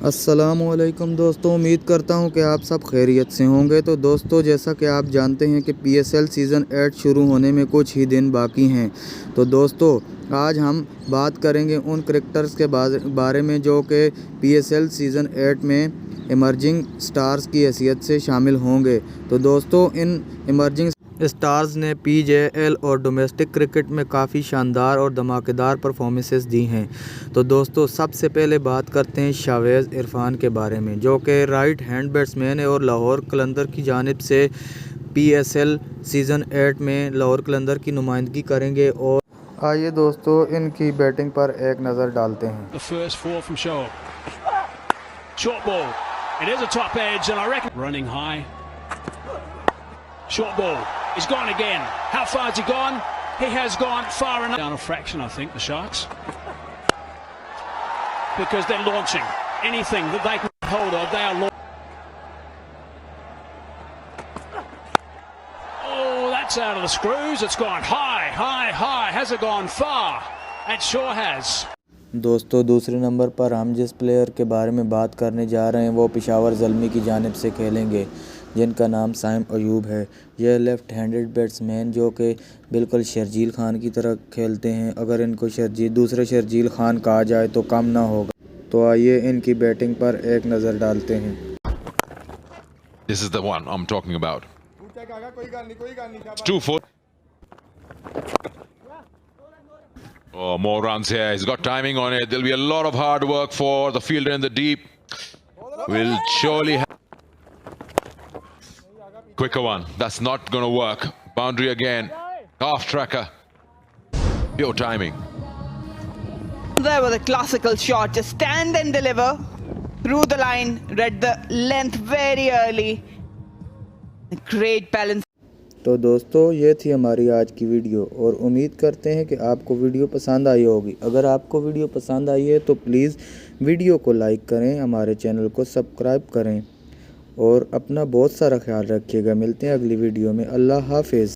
अस्सलामुअलैकुम दोस्तों, उम्मीद करता हूं कि आप सब खैरियत से होंगे। तो दोस्तों, जैसा कि आप जानते हैं कि PSL सीज़न 8 शुरू होने में कुछ ही दिन बाकी हैं। तो दोस्तों, आज हम बात करेंगे उन क्रिकेटर्स के बारे में जो कि PSL सीज़न 8 में इमर्जिंग स्टार्स की हैसियत से शामिल होंगे। तो दोस्तों, इन इमर्जिंग स्टार्स ने PSL और डोमेस्टिक क्रिकेट में काफ़ी शानदार और धमाकेदार परफॉर्मेंसेस दी हैं। तो दोस्तों, सबसे पहले बात करते हैं शावेज़ इरफान के बारे में, जो कि राइट हैंड बैट्समैन है और लाहौर कलंदर की जानिब से PSL सीज़न 8 में लाहौर कलंदर की नुमाइंदगी करेंगे। और आइए दोस्तों, इनकी बैटिंग पर एक नज़र डालते हैं। Short ball. He's gone again. How far has he gone? He has gone far enough. Down a fraction, I think, the Sharks. Because they're launching. Anything that they can get hold of, they are launching. Oh, that's out of the screws. It's gone high, high, high. Has it gone far? It sure has. दोस्तों, दूसरे number पर हम जिस player के बारे में बात करने जा रहे हैं वो पेशावर ज़ल्मी की जानिब से खेलेंगे, जिनका नाम साइम अयूब है। यह लेफ़्ट हैंडेड बैट्समैन जो कि बिल्कुल शर्जील खान की तरह खेलते हैं। अगर इनको दूसरे शर्जील खान कहा जाए तो कम ना होगा। तो आइए इनकी बैटिंग पर एक नज़र डालते हैं। This is the one I'm talking about. 2-4. Oh, more runs here. He's got timing on it. There'll be a lot of hard work for the fielder in the deep. Will surely have quicker one. That's not going to work. Boundary again. Half tracker. Pure timing. There was a classical shot. Just stand and deliver. Through the line. Read the length very early. Great balance. तो दोस्तों, ये थी हमारी आज की video और उम्मीद करते हैं कि आपको वीडियो पसंद आई होगी। अगर आपको वीडियो पसंद आई है तो प्लीज़ वीडियो को लाइक करें, हमारे चैनल को सब्सक्राइब करें और अपना बहुत सारा ख्याल रखिएगा। मिलते हैं अगली वीडियो में। अल्लाह हाफिज़।